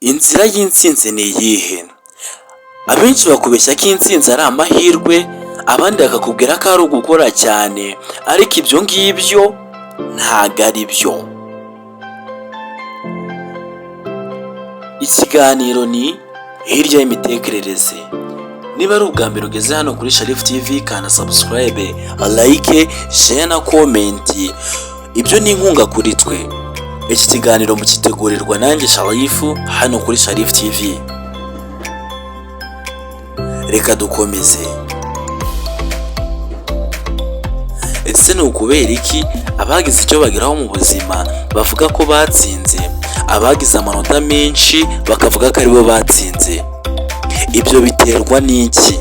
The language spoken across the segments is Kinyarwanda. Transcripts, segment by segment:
Inzira y'insinzi ni iyihe? Abenshi bakubeshya ko insinzi ari amahirwe, abandi bakakubwira ko ari ugukora cyane, ariko ibyo ngibyo ntago ari byo. Ikiganiro ni hirya y'imitekerereze. Niba ari ubwa mbere ugeze hano kuri Shariph TV, kana subscribe, like, share na comment. Ibyo ni inkunga kuri twe. Iki kiganiro mukitegurirwa nanjye Shariph hano kuri Shariph TV. Reka dukomeze. Ese ni ukubera iki abagize icyo bageraho mu buzima bavuga ko batsinze, abagize amanota menshi bakavuga ko aribo batsinze? Ibyo biterwa n'iki?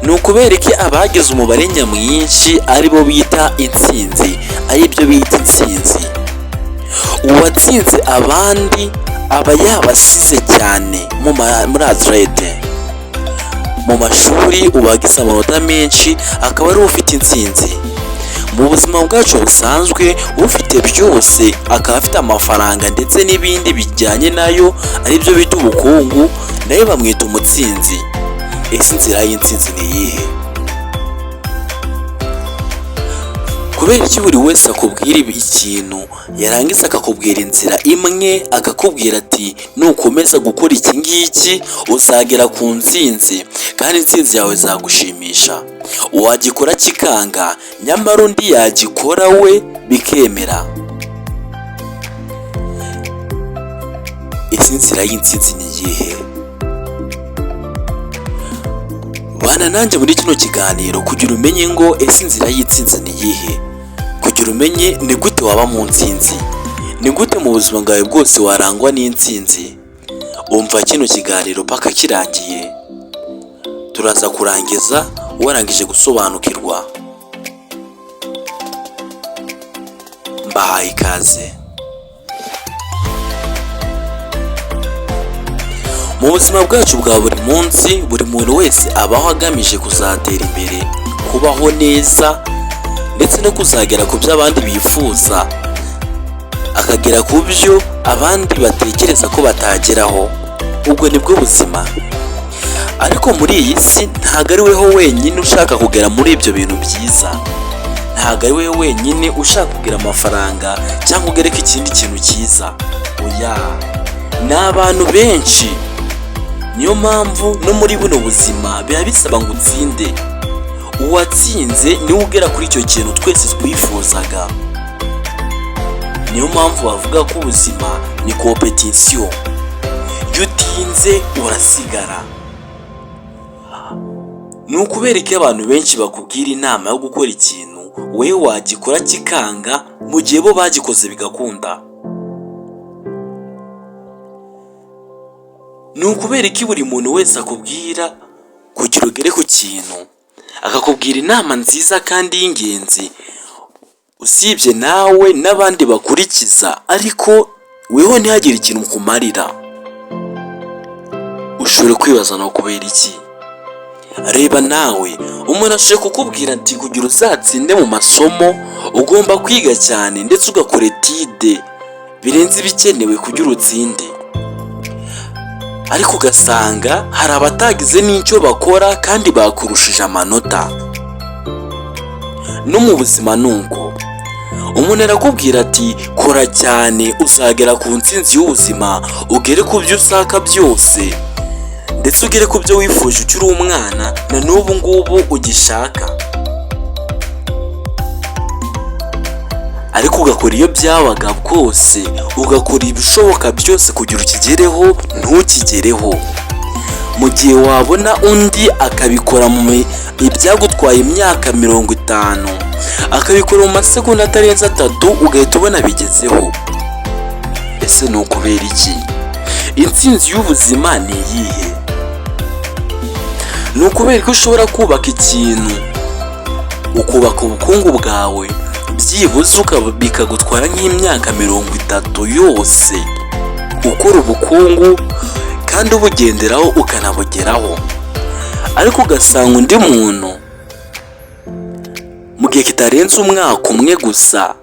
Ni ukubera iki abagize umubare nyamwinshi aribo bita intsinzi, aribyo bita intsinzi? Uwatsinze abandi aba yabasize cyane muri atlete. Mu mashuri uwagize amanota menshi akaba ari ufite intsinzi. Mu buzima bwacu busanzwe ufite byose akaba afite amafaranga ndetse n'ibindi bijyanye nayo, aribyo bita ubukungu, nayo bamwita umutsinzi. Ese inzira y'intsinzi ni iyihe? Kubera iki buri wese akubwira ikintu yarangiza akakubwira inzira imwe, akakubwira ati nukomeza gukora iki ngiki uzagera ku ntsinzi, kandi intsinzi yawe izagushimisha. Wagikora kikanga, nyamara undi yagikora we bikemera. Ese inzira y'intsinzi ni iyihe? Bana nanjye muri kino kiganiro kugira umenye ngo ese inzira y'intsinzi ni iyihe, kugira umenye ni gute waba mu ntsinzi, ni gute mu buzima bwawe bwose warangwa n'intsinzi. Umva kino kiganiro paka kirangiye, turaza kurangiza warangije gusobanukirwa. Mbahaye ikaze. Mu buzima bwacu bwa buri munsi, buri muntu wese abaho agamije kuzatera imbere, kubaho neza, ndetse no kuzagera ku byo abandi bifuza, akagera ku byo abandi batekereza ko batageraho. Ubwo nibwo buzima. Ariko muri iyi si ntabwo ari weho wenyine ushaka kugera muri ibyo bintu byiza, ntabwo ari wewe wenyine ushaka kugira amafaranga cyangwa ugereka ikindi kintu cyiza. Oya, ni abantu benshi. Niyo mpamvu no muri buno buzima biba bisaba ngo utsinde. Uwatsinze niwe ugera kuri icyo kintu twese twifuzaga. Niyo mpamvu bavuga ko ubuzima ni competition. Iyo utinze urasigara. Ni ukubera ko abantu benshi bakubwira inama yo gukora ikintu, wowe wagikora kikanga, mu gihe bo bagikoze bigakunda. Ni ukubera ko buri muntu wese akubwira kugira ugere ku kintu, akakubwira inama nziza kandi y'ingenzi, usibye nawe n'abandi bakurikiza, ariko weho ntihagire ikintu ukumarira. Ushobora kwibaza no kubera iki? Reba nawe, umuntu ashobora kukubwira ati kugira uzatsinde mu masomo ugomba kwiga cyane ndetse ugakora etide birenze ibikenewe kugira utsinde. Ariko ugasanga hari abatagize n'icyo bakora kandi bakurushije amanota. No mu buzima nuko. Umuntu arakubwira ati kora cyane uzagera ku ntsinzi y'ubuzima, ugere ku byo usaka byose, ndetse ugere ku byo wifuje ukiri umwana na n'ubu ngubu ugishaka. Ariko ugakora iyo byabaga bwose, ugakora ibishoboka byose kugira ukigereho, ntukigereho. Mu gihe wabona undi akabikora mu ibyagutwaye imyaka 50, akabikora mu masegonda atarenze 3, ugahita ubona bigezeho. Ese ni ukubera iki? Intsinzi y'ubuzima ni iyihe? Ni ukubera ko ushobora kubaka ikintu, ukubaka ubukungu bwawe, byibuze bikagutwara nk'imyaka 30 yose ukora ubukungu kandi ubugenderaho ukanabugeraho. Ariko ugasanga undi muntu mu gihe kitarenze umwaka umwe gusa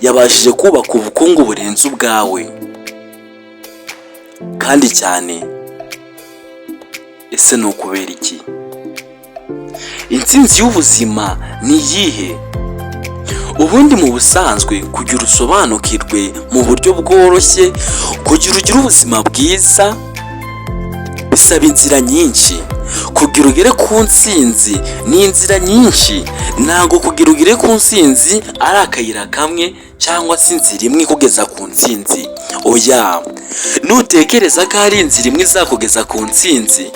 yabashije kubaka ubukungu burenze ubwawe. kandi cyane. Ese ni ukubera iki? Intsinzi y'ubuzima ni iyihe? Ubundi mu busanzwe kugira usobanukirwe mu buryo bworoshye, kugira ugire ubuzima bwiza bisaba inzira nyinshi. Kugira ugere ku ntsinzi ni inzira nyinshi. Ntabwo kugira ugere ku ntsinzi ari akayira kamwe cyangwa se inzira imwe ikugeza ku ntsinzi. Oya, nutekereza ko ari inzira imwe izakugeza ku ntsinzi,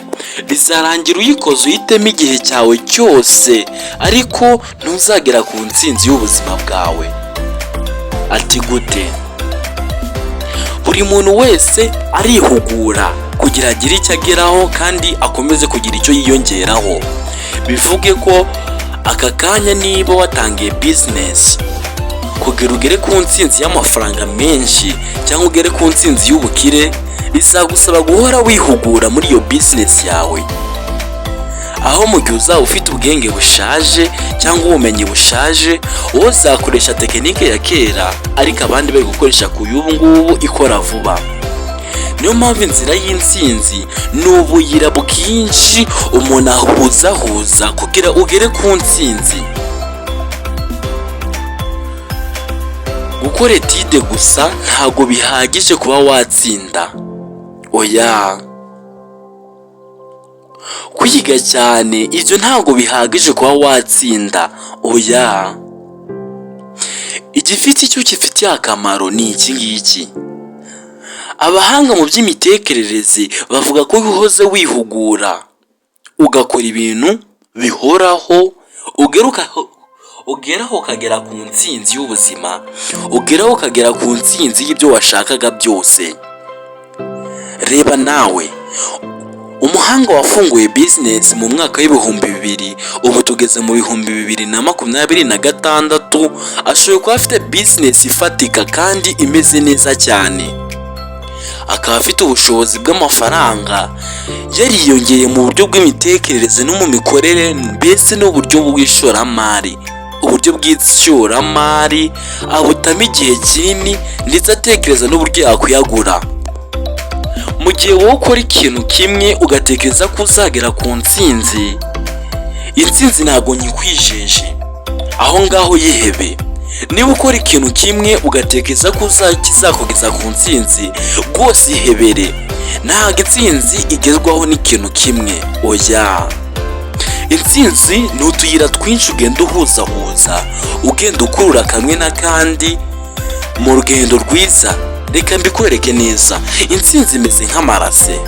bizarangira uyikoze uhitemo igihe cyawe cyose, ariko ntuzagera ku ntsinzi y'ubuzima bwawe. Ati gute? Buri muntu wese arihugura kugira agire icyo ageraho kandi akomeze kugira icyo yiyongeraho. Bivuge ko aka kanya niba watangiye bizinesi, kugira ugere ku ntsinzi y'amafaranga menshi cyangwa ugere ku ntsinzi y'ubukire, bizagusaba guhora wihugura muri iyo bizinesi yawe. Aho mu gihe uzaba ufite ubwenge bushaje cyangwa ubumenyi bushaje, wowe uzakoresha tekinike ya kera ariko abandi bari gukoresha ku y'ubu ngubu ikora vuba. Niyo mpamvu inzira y'intsinzi ni ubuyira bwinshi umuntu ahuzahuza kugira ugere ku ntsinzi. Gukora etide gusa ntabwo bihagije kuba watsinda. Oya, kwiga cyane ibyo ntabwo bihagije kuba watsinda. Oya, igifite icyo gifitiye akamaro ni iki ngiki. Abahanga mu by'imitekerereze bavuga ko uhoze wihugura ugakora ibintu bihoraho, ugeraho ukagera ku ntsinzi y'ubuzima, ugeraho ukagera ku ntsinzi y'ibyo washakaga byose. Reba nawe, umuhanga wafunguye bizinesi mu mwaka w'ibihumbi 2000, ubu tugeze mu 2026, ashoboye kuba afite bizinesi ifatika kandi imeze neza cyane. Akaba afite ubushobozi bw'amafaranga yariyongeye mu buryo bw'imitekerereze no mu mikorere, mbese n'uburyo bw'ishoramari. Uburyo bw'ishoramari abutamo igihe kinini ndetse atekereza n'uburyo yakwiyagura. Mu gihe wowe ukora ikintu kimwe ugatekereza ko uzagera ku ntsinzi, intsinzi ntabwo nyikwijeje. Aho ngaho yihebe. Niba ukora ikintu kimwe ugatekereza ko kizakugeza ku ntsinzi, rwose ihebere. Ntabwo intsinzi igezwaho n'ikintu kimwe. Oya, intsinzi ni utuyira twinshi ugenda uhuzahuza, ugenda ukurura kamwe n'akandi mu rugendo rwiza. Reka mbikwereke neza. Intsinzi imeze nk'amarase.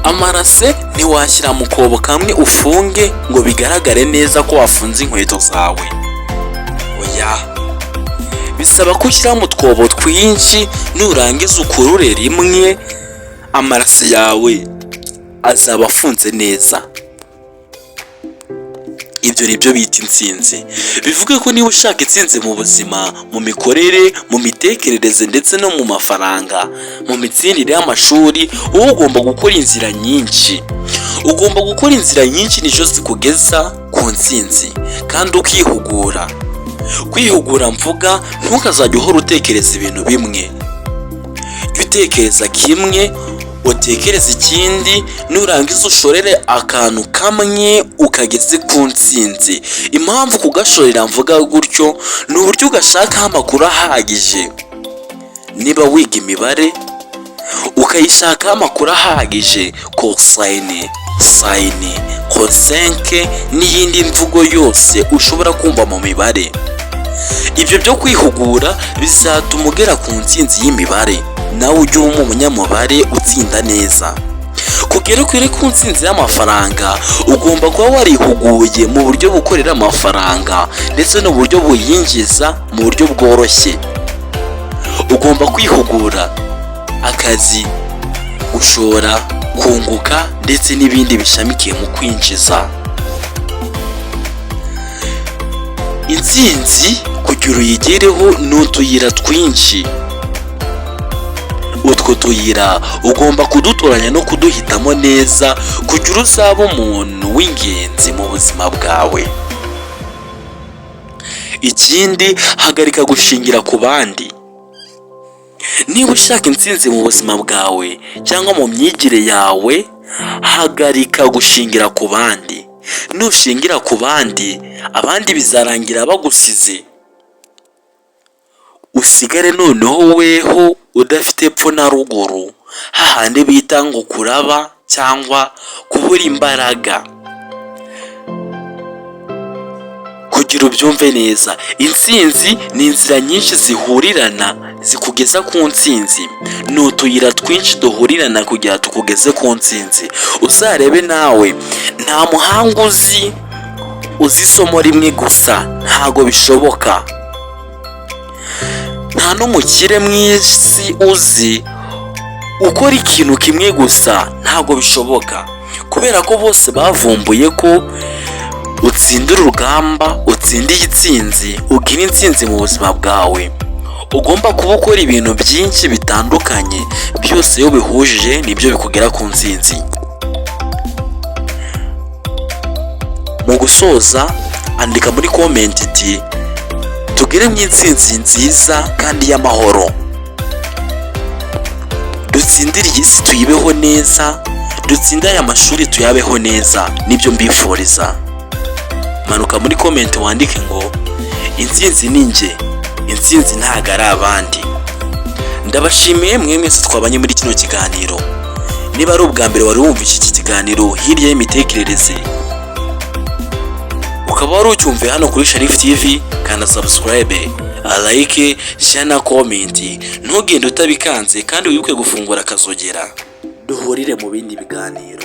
Amarase ntiwashyira mu kobo kamwe ufunge ngo bigaragare neza ko wafunze inkweto zawe. Oya, bisaba ko ushyira mu twobo twinshi, nurangiza ukurure rimwe, amarase yawe azaba afunze neza. Ibyo ni byo bita intsinzi. Bivuge ko niba ushaka intsinzi mu buzima, mu mikorere, mu mitekerereze ndetse no mu mafaranga, mu mitsindire y'amashuri, wowe ugomba gukora inzira nyinshi. Ugomba gukora inzira nyinshi nizo zikugeza ku ntsinzi, kandi ukihugura. Kwihugura mvuga, ntukazajya uhora utekereza ibintu bimwe. Jya utekereza kimwe, utekereza ikindi, nurangiza ushorere akantu kamwe ukageze ku ntsinzi. Impamvu kugashorera mvuga gutyo, ni uburyo ugashakaho amakuru ahagije. Niba wiga imibare ukayishakaho amakuru ahagije, cosine, sine, cosenke n'iyindi mvugo yose ushobora kumva mu mibare, ibyo byo kwihugura bizatuma ugera ku ntsinzi y'imibare. Nawe ujye uba umunyamubare utsinda neza. Kugira ugere ku ntsinzi y'amafaranga, ugomba kuba warihuguye mu buryo bukorera amafaranga ndetse n'uburyo buyinjiza mu buryo bworoshye. Ugomba kwihugura akazi, gushora, kunguka ndetse n'ibindi bishamikiye mu kwinjiza. Intsinzi kugira uyigereho ni utuyira twinshi. Utwo tuyira ugomba kudutoranya no kuduhitamo neza kugira uzaba umuntu w'ingenzi mu buzima bwawe. Ikindi, hagarika gushingira ku bandi. Niba ushaka intsinzi mu buzima bwawe cyangwa mu myigire yawe, hagarika gushingira ku bandi. Nushingira ku bandi, abandi bizarangira bagusize, usigare noneho weho udafite epfo na ruguru, hahandi bita ngo kuraba cyangwa kubura imbaraga. Kugira ubyumve neza, intsinzi ni inzira nyinshi zihurirana zikugeza ku ntsinzi. Ni utuyira twinshi duhurirana kugira tukugeze ku ntsinzi. Uzarebe nawe, nta muhanga uzi isomo rimwe gusa, ntago bishoboka. Nta n'umukire mu isi uzi ukora ikintu kimwe gusa, ntago bishoboka. Kubera ko bose bavumbuye ko utsindira urugamba, utsindiye intsinzi, ugira intsinzi mu buzima bwawe, ugomba kuba ukora ibintu byinshi bitandukanye, byose iyo bihujije nibyo bikugera ku ntsinzi. Mu gusoza, andika muri comment iti tugere mu intsinzi nziza kandi y'amahoro. Dutsindire iyi si tuyibeho neza, dutsindire aya mashuri tuyabeho neza, nibyo mbifuriza. Manuka muri comment wandike ngo intsinzi ni njye, intsinzi ntago ari abandi. Ndabashimiye mwe mwese twabanye muri kino kiganiro. Niba ari ubwa mbere wari wumva iki kiganiro hirya y'imitekerereze, ukaba wari ucyumviye hano kuri Shariph TV, kanda subscribe, like, share na comment. Ntugende utabikanze kandi wibuke gufungura akazogera. Duhurire mu bindi biganiro.